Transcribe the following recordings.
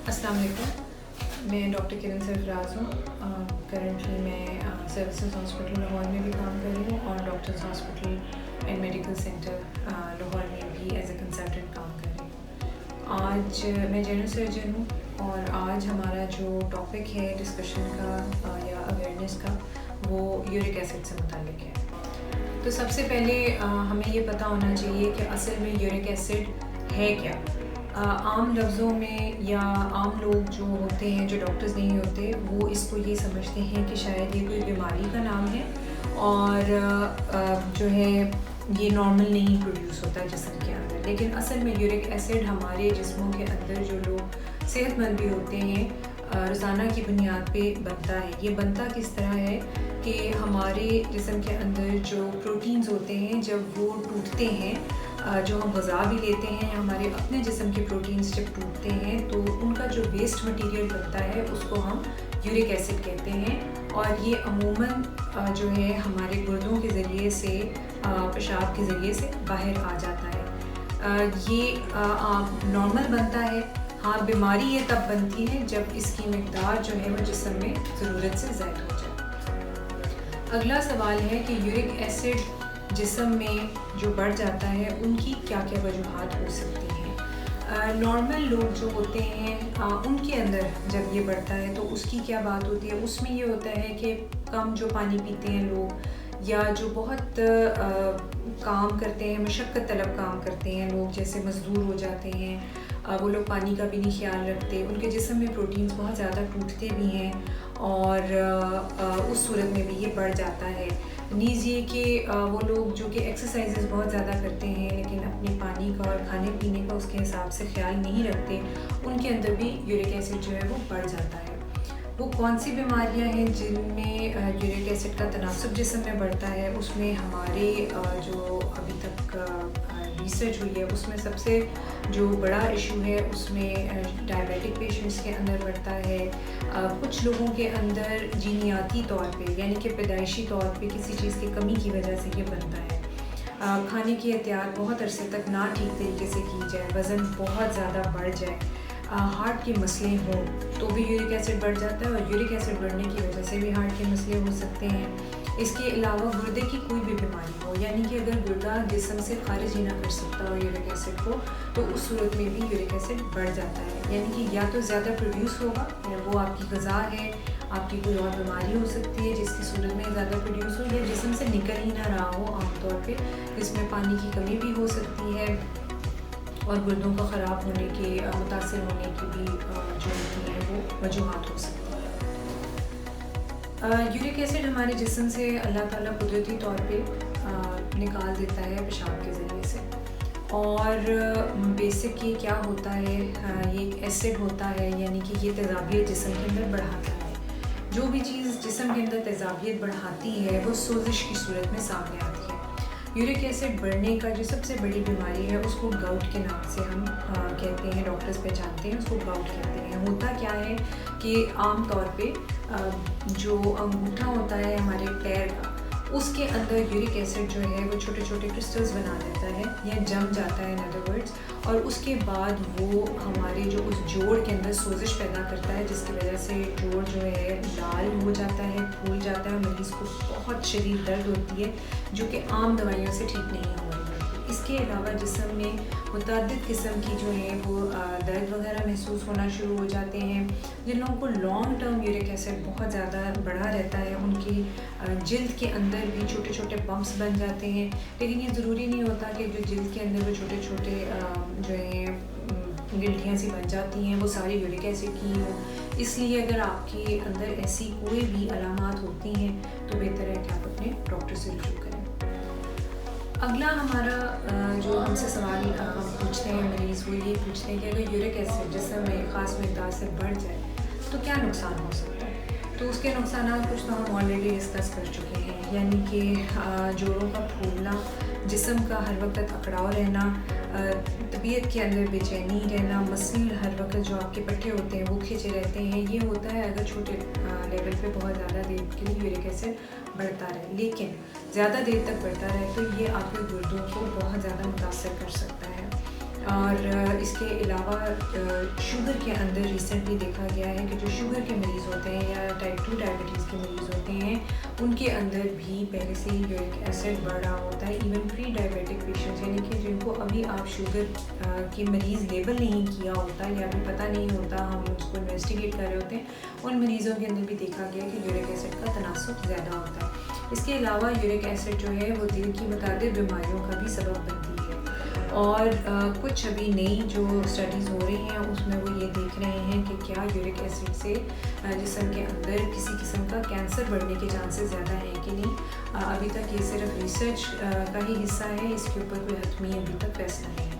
السلام علیکم، میں ڈاکٹر کرن سرفراز ہوں. کرنٹلی میں سروسز ہاسپٹل لاہور میں بھی کام کر رہی ہوں اور doctors hospital and medical centre Lahore میں بھی ایز اے کنسلٹنٹ کام کر رہی ہوں. آج میں جنرل سرجن ہوں اور آج ہمارا جو ٹاپک ہے ڈسکشن کا یا اویئرنیس کا وہ یورک ایسڈ سے متعلق ہے. تو سب سے پہلے ہمیں یہ پتہ ہونا چاہیے کہ اصل میں یورک ایسڈ ہے کیا. عام لفظوں میں یا عام لوگ جو ہوتے ہیں جو ڈاکٹرز نہیں ہوتے وہ اس کو یہ سمجھتے ہیں کہ شاید یہ کوئی بیماری کا نام ہے اور جو ہے یہ نارمل نہیں پروڈیوس ہوتا جسم کے اندر. لیکن اصل میں یورک ایسڈ ہمارے جسموں کے اندر جو لوگ صحت مند بھی ہوتے ہیں روزانہ کی بنیاد پہ بنتا ہے. یہ بنتا کس طرح ہے کہ ہمارے جسم کے اندر جو پروٹینز ہوتے ہیں جب وہ ٹوٹتے ہیں، جو ہم غذا بھی لیتے ہیں یا ہمارے اپنے جسم کے پروٹینز جب ٹوٹتے ہیں تو ان کا جو ویسٹ مٹیریل بنتا ہے اس کو ہم یورک ایسڈ کہتے ہیں. اور یہ عموماً جو ہے ہمارے گردوں کے ذریعے سے پیشاب کے ذریعے سے باہر آ جاتا ہے. یہ نارمل بنتا ہے. ہاں، بیماری یہ تب بنتی ہے جب اس کی مقدار جو ہے وہ جسم میں ضرورت سے زائد ہو جائے. اگلا سوال ہے کہ یورک ایسڈ جسم میں جو بڑھ جاتا ہے ان کی کیا کیا وجوہات ہو سکتی ہیں. نارمل لوگ جو ہوتے ہیں ان کے اندر جب یہ بڑھتا ہے تو اس کی کیا بات ہوتی ہے. اس میں یہ ہوتا ہے کہ کم جو پانی پیتے ہیں لوگ یا جو بہت کام کرتے ہیں، مشقت طلب کام کرتے ہیں لوگ، جیسے مزدور ہو جاتے ہیں، وہ لوگ پانی کا بھی نہیں خیال رکھتے، ان کے جسم میں پروٹینز بہت زیادہ ٹوٹتے بھی ہیں اور اس صورت میں بھی یہ بڑھ جاتا ہے. نیز یہ کہ وہ لوگ جو کہ ایکسرسائزز بہت زیادہ کرتے ہیں لیکن اپنے پانی کا اور کھانے پینے کا اس کے حساب سے خیال نہیں رکھتے، ان کے اندر بھی یورک ایسڈ جو ہے وہ بڑھ جاتا ہے. وہ کون سی بیماریاں ہیں جن میں یورک ایسڈ کا تناسب جسم میں بڑھتا ہے؟ اس میں ہمارے جو ابھی تک ریسرچ ہوئی ہے اس میں سب سے جو بڑا ایشو ہے اس میں ڈائبیٹک پیشنٹس کے اندر بڑھتا ہے. کچھ لوگوں کے اندر جینیاتی طور پہ یعنی کہ پیدائشی طور پہ کسی چیز کی کمی کی وجہ سے یہ بنتا ہے. کھانے کی احتیاط بہت عرصے تک نہ ٹھیک طریقے سے کی جائے، وزن بہت زیادہ بڑھ جائے، ہارٹ کے مسئلے ہوں تو بھی یورک ایسڈ بڑھ جاتا ہے اور یورک ایسڈ بڑھنے کی وجہ سے بھی ہارٹ کے مسئلے ہو سکتے ہیں. اس کے علاوہ گردے کی کوئی بھی بیماری ہو، یعنی کہ اگر گردہ جسم سے خارج ہی نہ کر سکتا ہو یورک ایسڈ کو تو اس صورت میں بھی یورک ایسڈ بڑھ جاتا ہے. یعنی کہ یا تو زیادہ پروڈیوس ہوگا یا وہ آپ کی غذا ہے، آپ کی کوئی اور بیماری ہو سکتی ہے جس کی صورت میں زیادہ پروڈیوس ہو، یا جسم سے نکل ہی نہ رہا ہو عام طور پہ، جس میں پانی کی کمی بھی ہو سکتی ہے اور گردوں کا خراب ہونے کے متاثر ہونے کی بھی جو ہوتی ہیں وہ وجوہات ہو سکتی ہیں. یورک ایسڈ ہمارے جسم سے اللہ تعالیٰ قدرتی طور پہ نکال دیتا ہے پیشاب کے ذریعے سے. اور بیسک یہ کیا ہوتا ہے، یہ ایک ایسڈ ہوتا ہے، یعنی کہ یہ تیزابیت جسم کے اندر بڑھاتا ہے. جو بھی چیز جسم کے اندر تیزابیت بڑھاتی ہے وہ سوزش کی صورت میں سامنے آتی ہے. یورک ایسڈ بڑھنے کا جو سب سے بڑی بیماری ہے اس کو گاؤٹ کے نام سے ہم کہتے ہیں، ڈاکٹرز پہچانتے ہیں اس کو گاؤٹ کہتے ہیں. ہوتا کیا ہے کہ عام طور پہ جو انگوٹھا ہوتا ہے ہمارے پیر کا، اس کے اندر یورک ایسڈ جو ہے وہ چھوٹے چھوٹے کرسٹلز بنا دیتا ہے یا جم جاتا ہے ان ادر ورڈز، اور اس کے بعد وہ ہمارے جو اس جوڑ کے اندر سوزش پیدا کرتا ہے جس کی وجہ سے جوڑ جو ہے لال ہو جاتا ہے، پھول جاتا ہے، مریض کو بہت شدید درد ہوتی ہے جو کہ عام دوائیوں سے ٹھیک نہیں ہو رہی. اس کے علاوہ جسم میں متعدد قسم کی جو ہے وہ درد وغیرہ محسوس ہونا شروع ہو جاتے ہیں. جن لوگوں کو لانگ ٹرم یورک ایسڈ بہت زیادہ بڑھا رہتا ہے ان کی جلد کے اندر بھی چھوٹے چھوٹے بمپس بن جاتے ہیں. لیکن یہ ضروری نہیں ہوتا کہ جو جلد کے اندر وہ چھوٹے چھوٹے جو ہیں گلٹیاں سی بن جاتی ہیں وہ ساری یورک ایسڈ کی ہوں. اس لیے اگر آپ کے اندر ایسی کوئی بھی علامات ہوتی ہیں تو بہتر ہے کہ آپ اپنے ڈاکٹر سے رجوع کریں. اگلا ہمارا جو ہم سے سوال پوچھتے ہیں مریض وہ یہ پوچھتے ہیں کہ اگر یورک ایسڈ جسم میں خاص مقدار سے بڑھ جائے تو کیا نقصان ہو سکتا ہے. تو اس کے نقصانات کچھ تو ہم آلریڈی ڈسکس کر چکے ہیں، یعنی کہ جوڑوں کا پھولنا، جسم کا ہر وقت اکڑاؤ رہنا، طبیعت کے اندر بے چینی رہنا، مسل ہر وقت جو آپ کے پٹھے ہوتے ہیں وہ کھینچے رہتے ہیں. یہ ہوتا ہے اگر چھوٹے لیول پہ بہت زیادہ دیر کے لیے یورک ایسڈ بڑھتا رہے. لیکن زیادہ دیر تک بڑھتا رہے تو یہ آپ کے گردوں کو بہت زیادہ متاثر کر سکتا ہے. اور اس کے علاوہ شوگر کے اندر ریسنٹلی دیکھا گیا ہے کہ جو شوگر کے مریض ہوتے ہیں یا ٹائپ 2 ڈائبٹیز کے مریض ہوتے ہیں ان کے اندر بھی پہلے سے ہی یورک ایسڈ بڑھ رہا ہوتا ہے. ایون پری ڈائبیٹک پیشنٹس یعنی کہ جن کو ابھی آپ شوگر کے مریض لیبل نہیں کیا ہوتا یا ابھی پتہ نہیں ہوتا, ہم اس کو انویسٹیگیٹ کر رہے ہوتے ہیں, ان مریضوں کے اندر بھی دیکھا گیا کہ یورک ایسڈ کا تناسب زیادہ ہوتا ہے. اس کے علاوہ یورک ایسڈ جو ہے وہ دل کی متعدد بیماریوں کا بھی سبب بنتی ہے. اور کچھ ابھی نئی جو اسٹڈیز ہو رہی ہیں اس میں وہ یہ دیکھ رہے ہیں کہ کیا یورک ایسڈ سے جسم کے اندر کسی قسم کا کینسر بڑھنے کے چانسز زیادہ ہیں کہ نہیں. ابھی تک یہ صرف ریسرچ کا ہی حصہ ہے, اس کے اوپر کوئی حتمی ابھی تک فیصلہ نہیں ہے.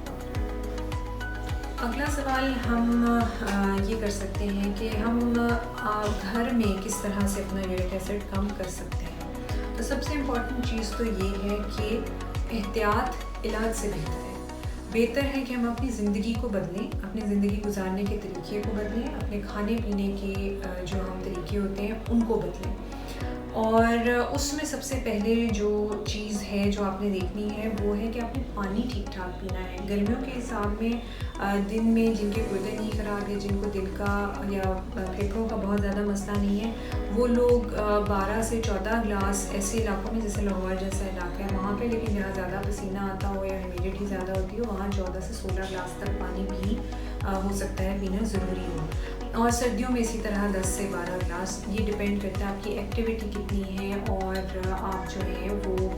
اگلا سوال ہم یہ کر سکتے ہیں کہ ہم گھر میں کس طرح سے اپنا یورک ایسڈ کم کر سکتے ہیں. تو سب سے امپورٹنٹ چیز تو یہ ہے کہ احتیاط علاج سے بہتر ہے کہ ہم اپنی زندگی کو بدلیں, اپنی زندگی گزارنے کے طریقے کو بدلیں, اپنے کھانے پینے کے جو ہم طریقے ہوتے ہیں ان کو بدلیں. اور اس میں سب سے پہلے جو چیز ہے جو آپ نے دیکھنی ہے وہ ہے کہ آپ نے پانی ٹھیک ٹھاک پینا ہے. گرمیوں کے حساب میں دن میں جن کے گردے نہیں خراب ہے, جن کو دل کا یا پھیپھڑوں کا بہت زیادہ مسئلہ نہیں ہے, وہ لوگ 12 سے 14 گلاس ایسے علاقوں میں جیسے لاہور جیسا علاقہ ہے وہاں پہ, لیکن جہاں زیادہ پسینہ آتا ہو یا ہیومیڈیٹی زیادہ ہوتی ہے وہاں 14 سے 16 گلاس تک پانی بھی ہو سکتا ہے پینا ضروری ہو. اور سردیوں میں اسی طرح 10 سے 12 گلاس. یہ ڈپینڈ کرتا ہے آپ کی ایکٹیویٹی کتنی ہے اور آپ جو ہے وہ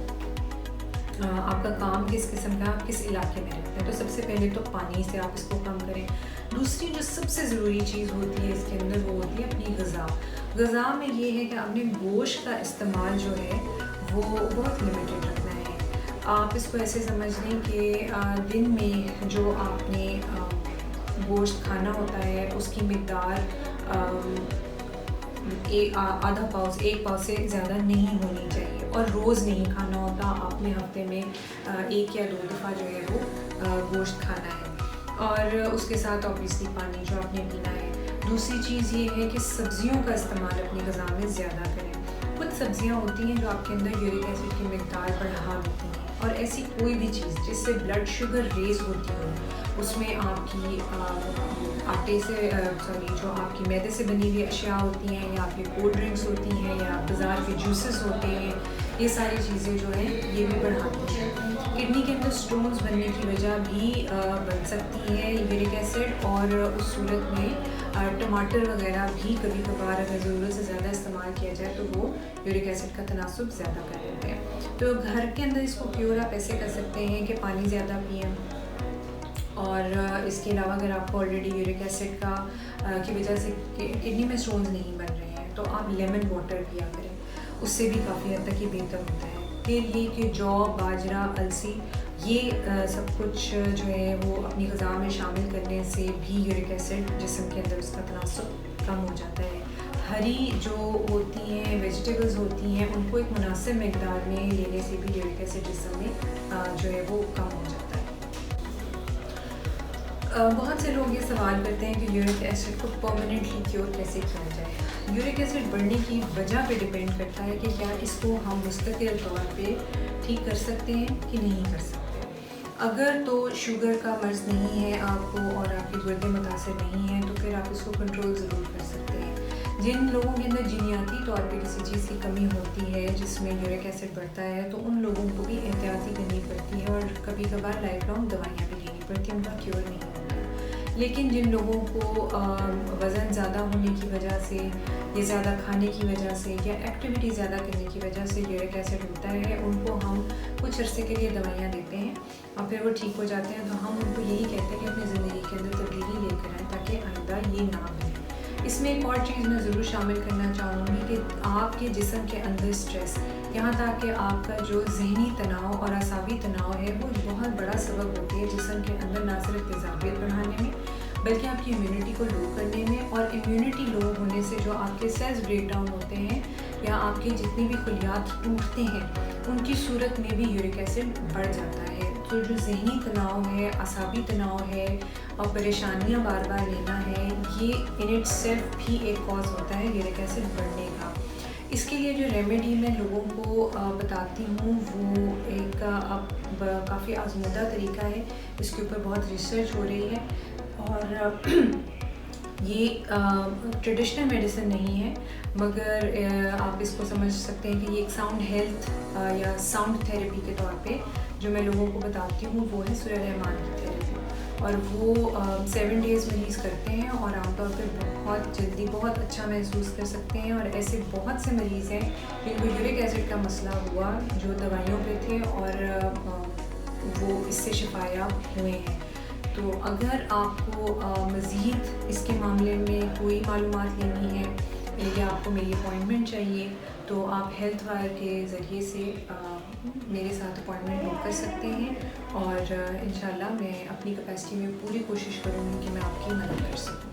آپ کا کام کس قسم کا, آپ کس علاقے میں رہتے ہیں. تو سب سے پہلے تو پانی سے آپ اس کو کم کریں. دوسری جو سب سے ضروری چیز ہوتی ہے اس کے اندر وہ ہوتی ہے اپنی غذا. غذا میں یہ ہے کہ آپ نے گوشت کا استعمال جو ہے وہ بہت لمیٹڈ رکھنا ہے. آپ اس کو ایسے سمجھ لیں کہ دن میں جو آپ نے گوشت کھانا ہوتا ہے اس کی مقدار آدھا پاؤ, 1 پاؤ سے زیادہ نہیں ہونی چاہیے. اور روز نہیں کھانا ہوتا, آپ نے ہفتے میں 1 یا 2 دفعہ جو ہے وہ گوشت کھانا ہے. اور اس کے ساتھ اوبیسلی پانی جو آپ نے پینا ہے. دوسری چیز یہ ہے کہ سبزیوں کا استعمال اپنی غذا میں زیادہ کریں. کچھ سبزیاں ہوتی ہیں جو آپ کے اندر یورک ایسڈ کی مقدار بڑھا دیتی ہیں, اور ایسی کوئی بھی چیز جس سے بلڈ شوگر ریز ہوتی ہو اس میں آپ کی آٹے سے جو آپ کی میدے سے بنی ہوئی اشیاء ہوتی ہیں یا آپ کی کولڈ ڈرنکس ہوتی ہیں یا بازار کے جوسز ہوتے ہیں, یہ ساری چیزیں جو ہیں یہ بھی بڑھاتی ہیں. کڈنی کے اندر سٹونز بننے کی وجہ بھی بن سکتی ہے یورک ایسڈ, اور اس صورت میں ٹماٹر وغیرہ بھی کبھی کبھار اگر ضرورت سے زیادہ استعمال کیا جائے تو وہ یورک ایسڈ کا تناسب زیادہ کر دیتے ہیں. تو گھر کے اندر اس کو کیور آپ ایسے کر سکتے ہیں کہ پانی زیادہ پئیں. اور اس کے علاوہ اگر آپ کو آلریڈی یورک ایسڈ کی وجہ سے کڈنی میں سٹونز نہیں بن رہے ہیں تو آپ لیمن واٹر پیا کریں, اس سے بھی کافی حد تک یہ بہتر ہوتا ہے. پھر یہ کہ جو, باجرہ, السی, یہ سب کچھ جو ہے وہ اپنی غذا میں شامل کرنے سے بھی یورک ایسڈ جسم کے اندر اس کا تناسب کم ہو جاتا ہے. ہری جو ہوتی ہیں ویجیٹیبلز ہوتی ہیں ان کو ایک مناسب مقدار میں لینے سے بھی یورک ایسڈ جسم میں جو ہے وہ کم ہو جاتا ہے. بہت سے لوگ یہ سوال کرتے ہیں کہ یورک ایسڈ کو پرماننٹلی کیور کیسے کیا جائے. یورک ایسڈ بڑھنے کی وجہ پہ ڈپینڈ کرتا ہے کہ کیا اس کو ہم مستقل طور پہ ٹھیک کر سکتے ہیں کہ نہیں کر سکتے. اگر تو شوگر کا مرض نہیں ہے آپ کو اور آپ کے گردے متاثر نہیں ہیں تو پھر آپ اس کو کنٹرول ضرور کر سکتے ہیں. جن لوگوں کے اندر جینیاتی طور پہ کسی چیز کی کمی ہوتی ہے جس میں یورک ایسڈ بڑھتا ہے تو ان لوگوں کو بھی احتیاطی کرنی پڑتی ہے اور کبھی کبھار لائف لانگ دوائیاں بھی لینی پڑتی ہیں, ان کا کیور نہیں ہوتا. لیکن جن لوگوں کو وزن زیادہ ہونے کی وجہ سے یا زیادہ کھانے کی وجہ سے یا ایکٹیویٹی زیادہ کرنے کی وجہ سے یورک ایسڈ ہوتا ہے, ان کو ہم کچھ عرصے کے لیے دوائیاں دیتے ہیں اور پھر وہ ٹھیک ہو جاتے ہیں. تو ہم ان کو یہی کہتے ہیں کہ اپنی زندگی کے اندر تبدیلی لے کر آئیں تاکہ آئندہ یہ نہ بنے. اس میں ایک اور چیز میں ضرور شامل کرنا چاہوں گی کہ آپ کے جسم کے اندر اسٹریس, یہاں تک کہ آپ کا جو ذہنی تناؤ اور اعصابی تناؤ ہے وہ بہت بڑا سبب ہوتی ہے جسم کے اندر نہ صرف تیزابیت بڑھانے میں بلکہ آپ کی امیونٹی کو لو کرنے میں. اور امیونٹی لو ہونے سے جو آپ کے سیلز بریک ڈاؤن ہوتے ہیں یا آپ کے جتنے بھی خلیات ٹوٹتے ہیں ان کی صورت میں بھی یورک ایسڈ بڑھ جاتا ہے. تو جو ذہنی تناؤ ہے, اعصابی تناؤ ہے اور پریشانیاں بار بار لینا ہے, یہ ان اٹ سیلف بھی ایک کاز ہوتا ہے یورک ایسڈ بڑھنے کا. اس کے لیے جو ریمیڈی میں لوگوں کو بتاتی ہوں وہ ایک اب کافی آزمودہ طریقہ ہے، اس کے اوپر بہت ریسرچ ہو رہی ہے، اور یہ ٹریڈیشنل میڈیسن نہیں ہے، مگر آپ اس کو سمجھ سکتے ہیں کہ یہ ایک ساؤنڈ ہیلتھ یا ساؤنڈ تھیراپی کے طور پہ جو میں لوگوں کو بتاتی ہوں وہ ہے سورہ رحمان کی تھیراپی، اور وہ 7 days مریض کرتے ہیں اور عام طور پہ بہت جلدی بہت اچھا محسوس کر سکتے ہیں، اور ایسے بہت سے مریض ہیں جن کو یورک ایسڈ کا مسئلہ ہوا جو دوائیوں پہ تھے اور وہ اس سے شفا یاب ہوئے ہیں۔ تو اگر آپ کو مزید اس کے معاملے میں کوئی معلومات لینی ہے یا آپ کو میری اپوائنٹمنٹ چاہیے تو آپ ہیلتھ وائر کے ذریعے سے میرے ساتھ اپوائنٹمنٹ بک کر سکتے ہیں، اور انشاءاللہ میں اپنی کیپیسٹی میں پوری کوشش کروں گی کہ میں آپ کی مدد کر سکوں۔